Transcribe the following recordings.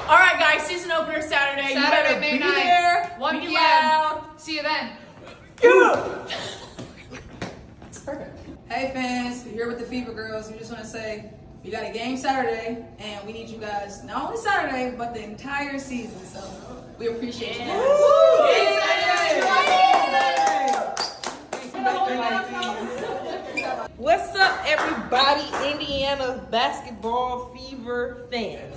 All right, guys, season opener Saturday. You better May be 9th, there. 1 be p.m. loud. See you then. It's perfect. Hey fans, we're here with the Fever Girls. We just want to say we got a game Saturday, and we need you guys not only Saturday but the entire season. So we appreciate you guys. What's up, everybody, Indiana basketball fever fans?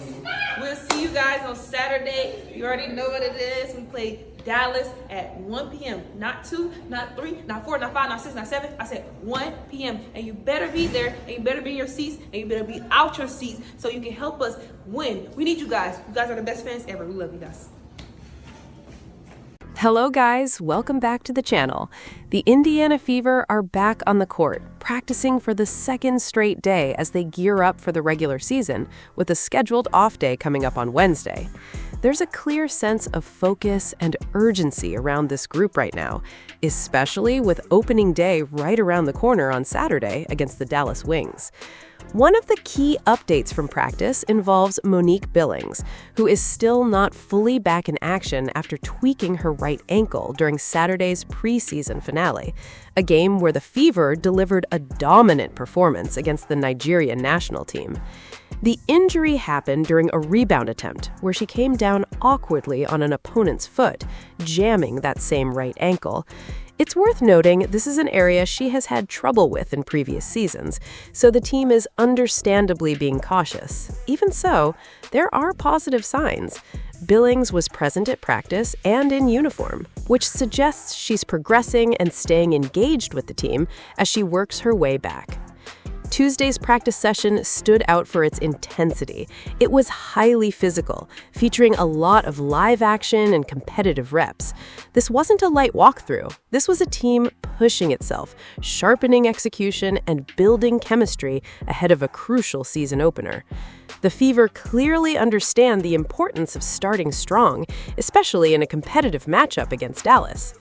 We'll see you guys on Saturday. You already know what it is. We play Dallas at 1 p.m. Not 2, not 3, not 4, not 5, not 6, not 7. I said 1 p.m. And you better be there, and you better be in your seats, and you better be out your seats so you can help us win. We need you guys. You guys are the best fans ever. We love you guys. Hello guys, welcome back to the channel. The Indiana Fever are back on the court, practicing for the second straight day as they gear up for the regular season, with a scheduled off day coming up on Wednesday. There's a clear sense of focus and urgency around this group right now, especially with opening day right around the corner on Saturday against the Dallas Wings. One of the key updates from practice involves Monique Billings, who is still not fully back in action after tweaking her right ankle during Saturday's preseason finale, a game where the Fever delivered a dominant performance against the Nigerian national team. The injury happened during a rebound attempt where she came down awkwardly on an opponent's foot, jamming that same right ankle. It's worth noting this is an area she has had trouble with in previous seasons, so the team is understandably being cautious. Even so, there are positive signs. Billings was present at practice and in uniform, which suggests she's progressing and staying engaged with the team as she works her way back. Tuesday's practice session stood out for its intensity. It was highly physical, featuring a lot of live action and competitive reps. This wasn't a light walkthrough. This was a team pushing itself, sharpening execution, and building chemistry ahead of a crucial season opener. The Fever clearly understand the importance of starting strong, especially in a competitive matchup against Dallas.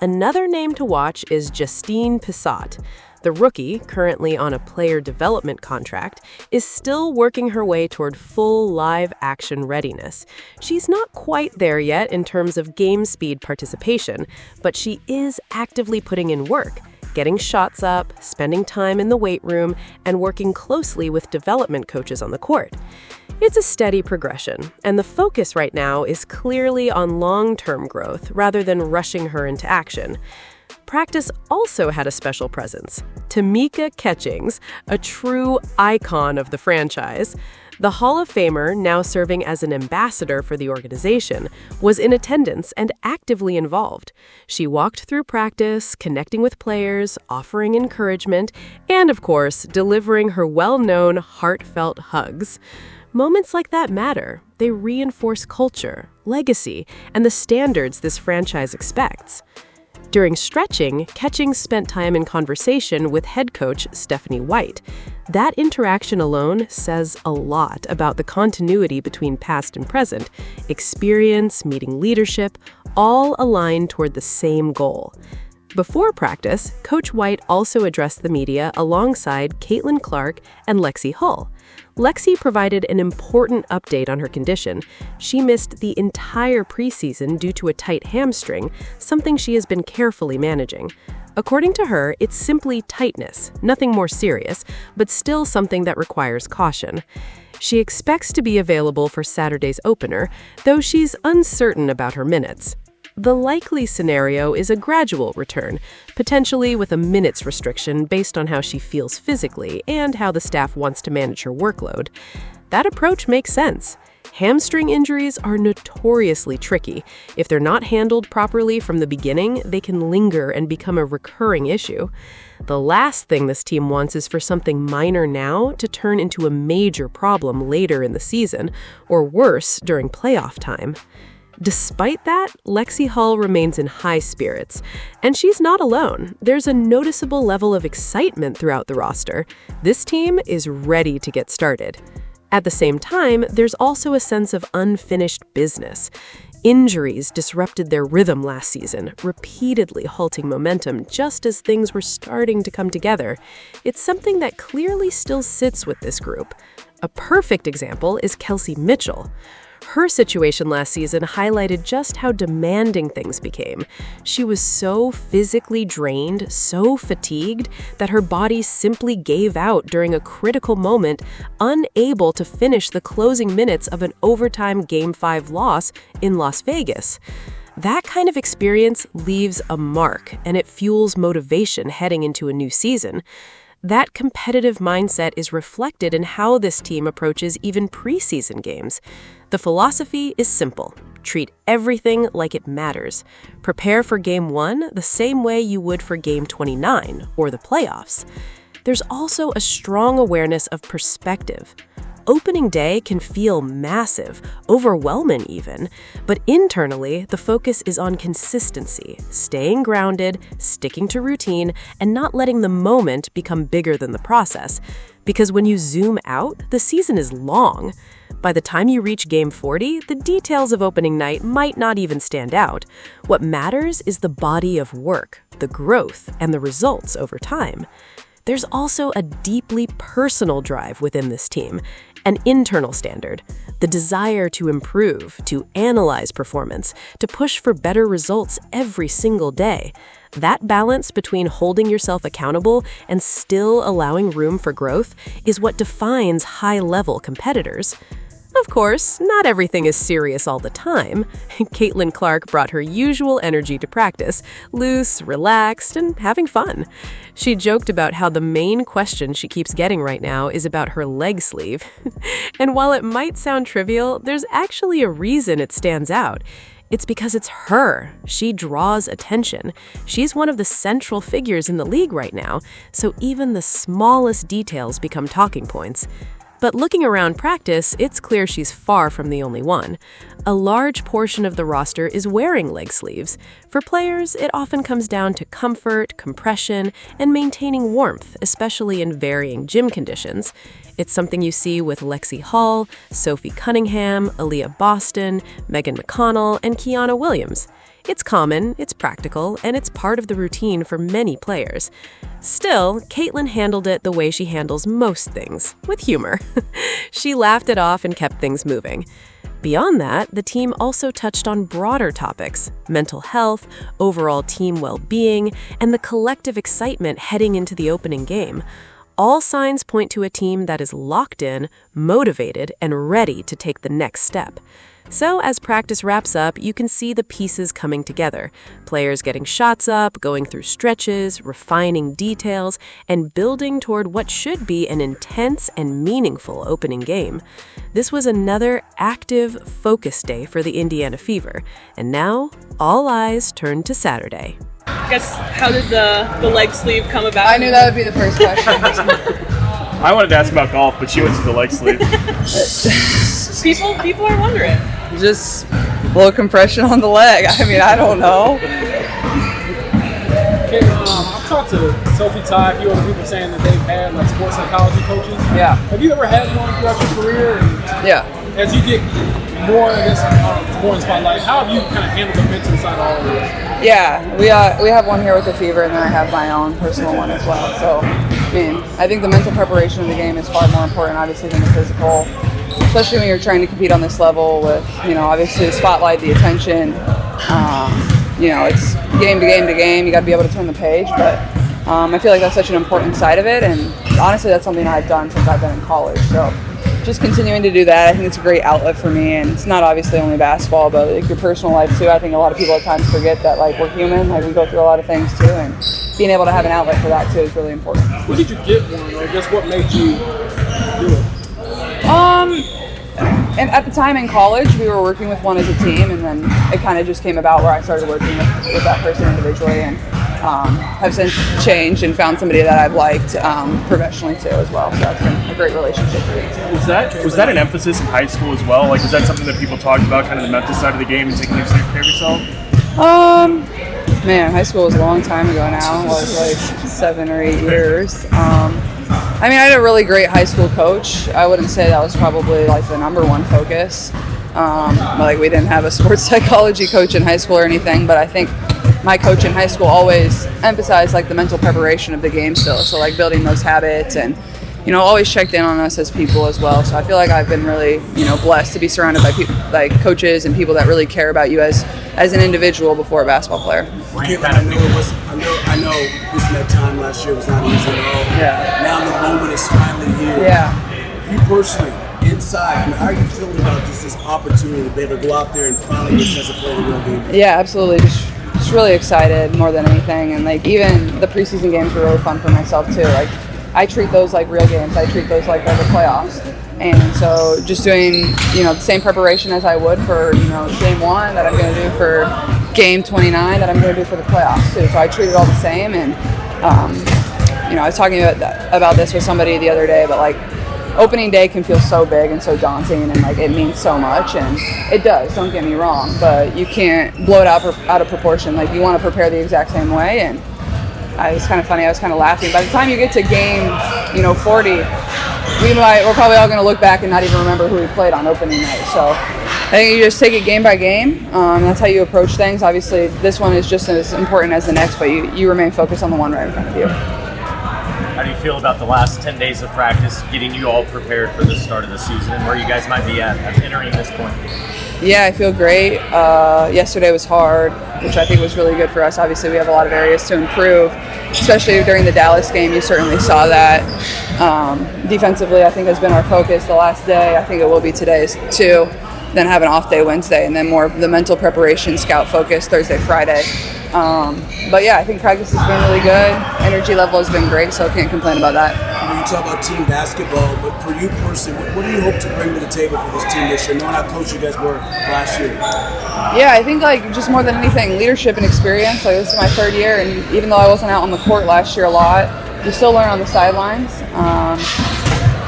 Another name to watch is Justine Pissott. The rookie, currently on a player development contract, is still working her way toward full live-action readiness. She's not quite there yet in terms of game speed participation, but she is actively putting in work, getting shots up, spending time in the weight room, and working closely with development coaches on the court. It's a steady progression, and the focus right now is clearly on long-term growth rather than rushing her into action. Practice also had a special presence. Tamika Catchings, a true icon of the franchise, the Hall of Famer, now serving as an ambassador for the organization, was in attendance and actively involved. She walked through practice, connecting with players, offering encouragement, and, of course, delivering her well-known heartfelt hugs. Moments like that matter. They reinforce culture, legacy, and the standards this franchise expects. During stretching, Catchings spent time in conversation with head coach Stephanie White. That interaction alone says a lot about the continuity between past and present, experience, meeting leadership, all aligned toward the same goal. Before practice, Coach White also addressed the media alongside Caitlin Clark and Lexie Hull. Lexie provided an important update on her condition. She missed the entire preseason due to a tight hamstring, something she has been carefully managing. According to her, it's simply tightness, nothing more serious, but still something that requires caution. She expects to be available for Saturday's opener, though she's uncertain about her minutes. The likely scenario is a gradual return, potentially with a minutes restriction based on how she feels physically and how the staff wants to manage her workload. That approach makes sense. Hamstring injuries are notoriously tricky. If they're not handled properly from the beginning, they can linger and become a recurring issue. The last thing this team wants is for something minor now to turn into a major problem later in the season, or worse, during playoff time. Despite that, Lexie Hull remains in high spirits, and she's not alone. There's a noticeable level of excitement throughout the roster. This team is ready to get started. At the same time, there's also a sense of unfinished business. Injuries disrupted their rhythm last season, repeatedly halting momentum just as things were starting to come together. It's something that clearly still sits with this group. A perfect example is Kelsey Mitchell. Her situation last season highlighted just how demanding things became. She was so physically drained, so fatigued, that her body simply gave out during a critical moment, unable to finish the closing minutes of an overtime Game 5 loss in Las Vegas. That kind of experience leaves a mark, and it fuels motivation heading into a new season. That competitive mindset is reflected in how this team approaches even preseason games. The philosophy is simple. Treat everything like it matters. Prepare for Game 1 the same way you would for Game 29 or the playoffs. There's also a strong awareness of perspective. Opening day can feel massive, overwhelming even, but internally, the focus is on consistency, staying grounded, sticking to routine, and not letting the moment become bigger than the process. Because when you zoom out, the season is long. By the time you reach Game 40, the details of opening night might not even stand out. What matters is the body of work, the growth, and the results over time. There's also a deeply personal drive within this team, an internal standard, the desire to improve, to analyze performance, to push for better results every single day. That balance between holding yourself accountable and still allowing room for growth is what defines high-level competitors. Of course, not everything is serious all the time. Caitlin Clark brought her usual energy to practice, loose, relaxed, and having fun. She joked about how the main question she keeps getting right now is about her leg sleeve. And while it might sound trivial, there's actually a reason it stands out. It's because it's her. She draws attention. She's one of the central figures in the league right now, so even the smallest details become talking points. But looking around practice, it's clear she's far from the only one. A large portion of the roster is wearing leg sleeves. For players, it often comes down to comfort, compression, and maintaining warmth, especially in varying gym conditions. It's something you see with Lexie Hall, Sophie Cunningham, Aaliyah Boston, Megan McConnell, and Kiana Williams. It's common, it's practical, and it's part of the routine for many players. Still, Caitlin handled it the way she handles most things, with humor. She laughed it off and kept things moving. Beyond that, the team also touched on broader topics: mental health, overall team well-being, and the collective excitement heading into the opening game. All signs point to a team that is locked in, motivated, and ready to take the next step. So as practice wraps up, you can see the pieces coming together. Players getting shots up, going through stretches, refining details, and building toward what should be an intense and meaningful opening game. This was another active, focused day for the Indiana Fever. And now, all eyes turn to Saturday. I guess, how did the leg sleeve come about? I knew that would be the first question. I wanted to ask about golf, but she went to the leg sleeve. People are wondering. Just blow compression on the leg. I mean, I don't know. Okay, I've talked to Sophie, Ty, a few other people saying that they've had like sports psychology coaches. Yeah. Have you ever had one throughout your career? And Yeah. as you get more, I guess, more in the spotlight, how have you kind of handled the mental side of all of this? Yeah, we have one here with the Fever, and then I have my own personal one as well. So, I mean, I think the mental preparation of the game is far more important, obviously, than the physical. Especially when you're trying to compete on this level with, obviously the spotlight, the attention. It's game to game to game. You got to be able to turn the page. But I feel like that's such an important side of it. And honestly, that's something I've done since I've been in college. So just continuing to do that, I think it's a great outlet for me. And it's not obviously only basketball, but like your personal life too. I think a lot of people at times forget that like we're human. Like we go through a lot of things too. And being able to have an outlet for that too is really important. When did you get one? Or I guess what made you do it? And at the time in college, we were working with one as a team, and then it kind of just came about where I started working with that person individually, and have since changed and found somebody that I've liked professionally too as well. So that's been a great relationship for me. Was that an emphasis in high school as well? Like, was that something that people talked about, kind of the mental side of the game and taking care of yourself? Man, high school was a long time ago now. It was like 7 or 8 years. I had a really great high school coach. I wouldn't say that was probably like the number one focus. Like we didn't have a sports psychology coach in high school or anything, but I think my coach in high school always emphasized like the mental preparation of the game still. So like building those habits and always checked in on us as people as well. So I feel like I've been really, blessed to be surrounded by people, like coaches and people that really care about you as an individual before a basketball player. Okay, I know this that time last year was not easy at all. Yeah. Now the moment is finally here. Yeah. You personally, inside, how are you feeling about this opportunity to be able to go out there and finally get a chance to play the real game? Yeah, absolutely. Just really excited more than anything. And like even the preseason games were really fun for myself too. Like I treat those like real games. I treat those like the playoffs. And so just doing, the same preparation as I would for, game 1 that I'm going to do for game 29 that I'm going to do for the playoffs too. So I treat it all the same. And, I was talking about this with somebody the other day, but like opening day can feel so big and so daunting and like it means so much, and it does, don't get me wrong, but you can't blow it out of proportion. Like you want to prepare the exact same way. And it's kind of funny, I was kind of laughing. By the time you get to game, 40, we're probably all going to look back and not even remember who we played on opening night. So I think you just take it game by game. That's how you approach things. Obviously, this one is just as important as the next, but you remain focused on the one right in front of you. How do you feel about the last 10 days of practice, getting you all prepared for the start of the season and where you guys might be at entering this point? Yeah, I feel great. Yesterday was hard, which I think was really good for us. Obviously, we have a lot of areas to improve, especially during the Dallas game. You certainly saw that. Defensively, I think has been our focus the last day. I think it will be today too. Then have an off day Wednesday, and then more of the mental preparation, scout focus Thursday, Friday. But yeah, I think practice has been really good. Energy level has been great, so I can't complain about that. You talk about team basketball, but for you personally, what do you hope to bring to the table for this team this year, knowing how close you guys were last year? Yeah, I think like just more than anything, leadership and experience. Like this is my 3rd year, and even though I wasn't out on the court last year a lot, you still learn on the sidelines.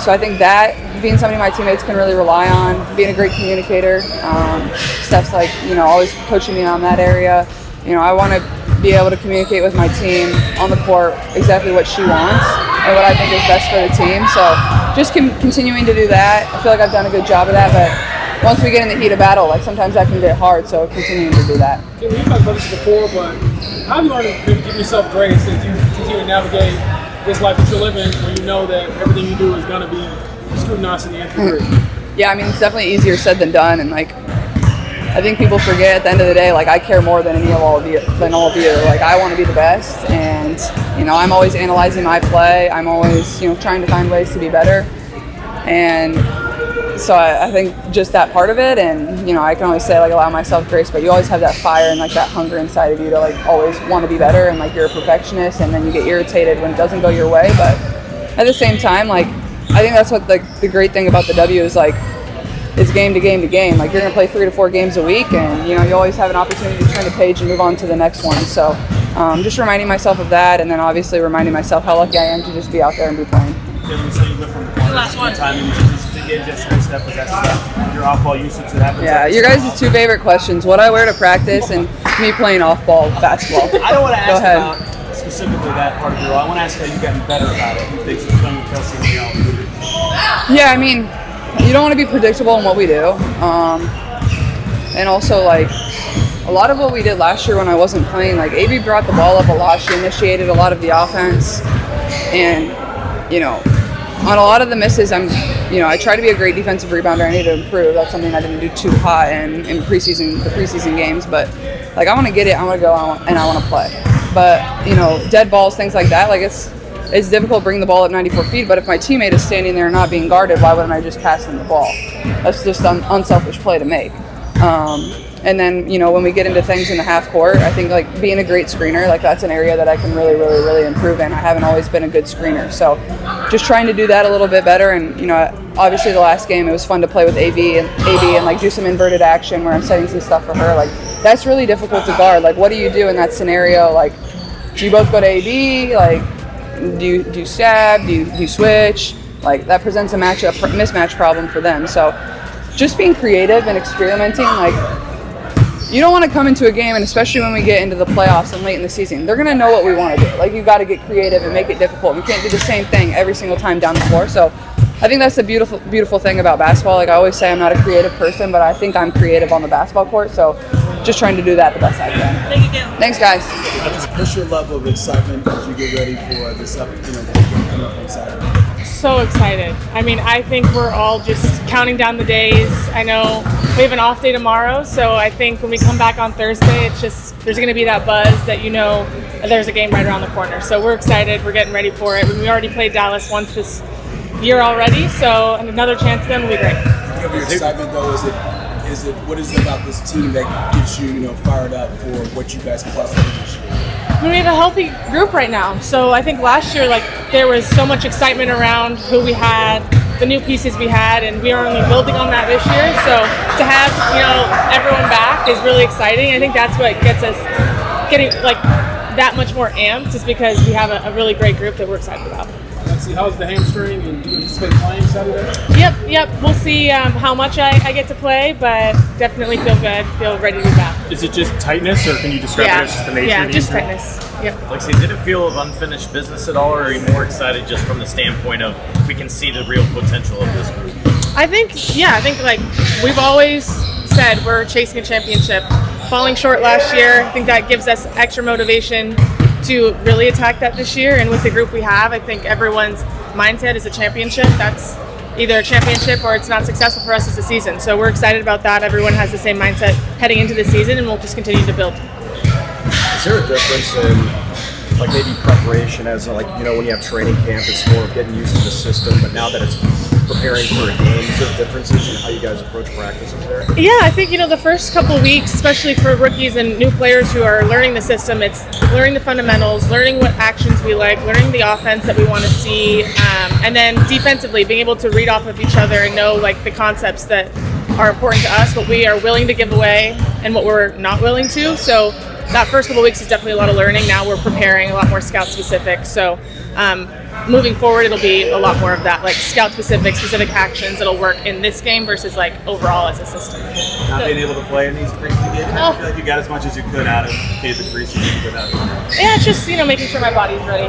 So I think that being somebody my teammates can really rely on, being a great communicator. Steph's like, always coaching me on that area. I want to be able to communicate with my team on the court exactly what she wants and what I think is best for the team. So just continuing to do that. I feel like I've done a good job of that, but once we get in the heat of battle, like sometimes that can get hard, so continuing to do that. We've talked about this before, but how have you learned to give yourself grace as you continue to navigate this life that you're living when you know that everything you do is going to be scrutinized in the nth degree? Yeah, I mean, it's definitely easier said than done, and like I think people forget at the end of the day, like I care more than all of you. Like I want to be the best, and I'm always analyzing my play. I'm always trying to find ways to be better, and so I think just that part of it, and I can always say like allow myself grace, but you always have that fire and like that hunger inside of you to like always want to be better, and like you're a perfectionist, and then you get irritated when it doesn't go your way. But at the same time, like I think that's what the great thing about the W is, like it's game to game to game. Like you're gonna play 3 to 4 games a week, and you always have an opportunity to turn the page and move on to the next one. So just reminding myself of that, and then obviously reminding myself how lucky I am to just be out there and be playing. So you live from the corner. Last one. Time and just to get yesterday, Steph was asking about your off-ball usage that happens. Yeah, your guys' 2 favorite questions: what I wear to practice, and me playing off-ball basketball. I don't want to ask about specifically that part of your role. I want to ask how you've gotten better about it. Who thinks it's done with Kelsey and Yeah, I mean, you don't want to be predictable in what we do, and also like a lot of what we did last year when I wasn't playing, like AB brought the ball up a lot. She initiated a lot of the offense, and on a lot of the misses, I try to be a great defensive rebounder. I need to improve. That's something I didn't do too hot in the preseason games. But like I want to get it, I want to go, and I want to play. But dead balls, things like that, like it's difficult to bring the ball up 94 feet. But if my teammate is standing there not being guarded, why wouldn't I just pass them the ball? That's just an unselfish play to make. And then, when we get into things in the half court, I think like being a great screener, like that's an area that I can really, really, really improve in. I haven't always been a good screener. So just trying to do that a little bit better. And, obviously the last game, it was fun to play with AB and like do some inverted action where I'm setting some stuff for her. Like that's really difficult to guard. Like what do you do in that scenario? Like do you both go to AB? Like do you stab? Do you switch? Like that presents a mismatch problem for them. So just being creative and experimenting, like you don't want to come into a game, and especially when we get into the playoffs and late in the season, they're going to know what we want to do. Like, you got to get creative and make it difficult. We can't do the same thing every single time down the floor. So I think that's the beautiful, beautiful thing about basketball. Like I always say, I'm not a creative person, but I think I'm creative on the basketball court. So just trying to do that the best I can. Thank you. Thanks, guys. What's your level of excitement as you get ready for this game coming up on Saturday? so excited. I mean, I think we're all just counting down the days. I know we have an off day tomorrow, so I think when we come back on Thursday, it's just, there's going to be that buzz that there's a game right around the corner. So we're excited. We're getting ready for it. We already played Dallas once this year already, so another chance then will be great. Your excitement, though, is it what is it about this team that gets you, fired up for what you guys can possibly do this year? I mean, we have a healthy group right now. So I think last year, there was so much excitement around who we had, the new pieces we had, and we are only building on that this year. So to have, everyone back is really exciting. I think that's what gets us getting that much more amped, is because we have a really great group that we're excited about. Lexie, how's the hamstring, and do you anticipate playing Saturday? Yep. We'll see how much I get to play, but definitely feel good, feel ready to be back. Is it just tightness, or can you describe it as just the nature of the just injury? tightness. Yep. Lexie, did it feel of unfinished business at all, or are you more excited just from the standpoint of we can see the real potential of this group? I think we've always said we're chasing a championship. Falling short last year, I think that gives us extra motivation to really attack that this year. And with the group we have, I think everyone's mindset is a championship. That's either a championship or it's not successful for us as a season. So we're excited about that. Everyone has the same mindset heading into the season, and we'll just continue to build. Is there a difference in maybe preparation as when you have training camp, it's more of getting used to the system, but now that it's preparing for a game, is there differences in how you guys approach practices there? Yeah, I think, the first couple weeks, especially for rookies and new players who are learning the system, it's learning the fundamentals, learning what actions we like, learning the offense that we want to see, and then defensively being able to read off of each other and know the concepts that are important to us, what we are willing to give away and what we're not willing to. So that first couple weeks is definitely a lot of learning. Now we're preparing a lot more scout specific. So moving forward, it'll be a lot more of that, scout specific actions that'll work in this game versus overall as a system. Not being able to play in these preseason games, I feel like you got as much as you could out of the preseason without. Yeah, it's just making sure my body's ready.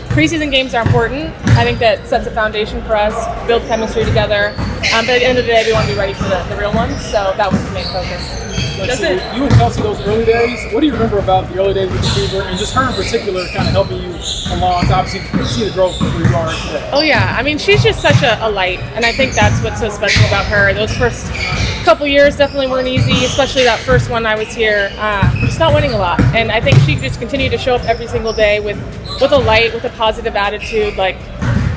Preseason games are important. I think that sets a foundation for us, build chemistry together. But at the end of the day, we want to be ready for the real ones. So that was the main focus. That's it. You and Kelsey, those early days, what do you remember about the early days with the Fever, and just her in particular kind of helping you along to obviously see the growth where you are today? Oh yeah, I mean, she's just such a light, and I think that's what's so special about her. Those first couple years definitely weren't easy, especially that first one I was here, just not winning a lot. And I think she just continued to show up every single day with a light, with a positive attitude.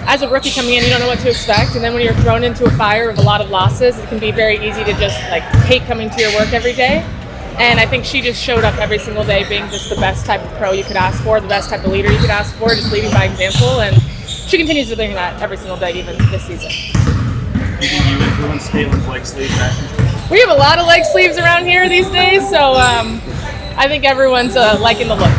As a rookie coming in, you don't know what to expect, and then when you're thrown into a fire of a lot of losses, it can be very easy to just hate coming to your work every day. And I think she just showed up every single day being just the best type of pro you could ask for, the best type of leader you could ask for, just leading by example. And she continues to bring that every single day, even this season. Do you think you influence Caitlin's leg sleeve fashion? We have a lot of leg sleeves around here these days, so I think everyone's liking the look.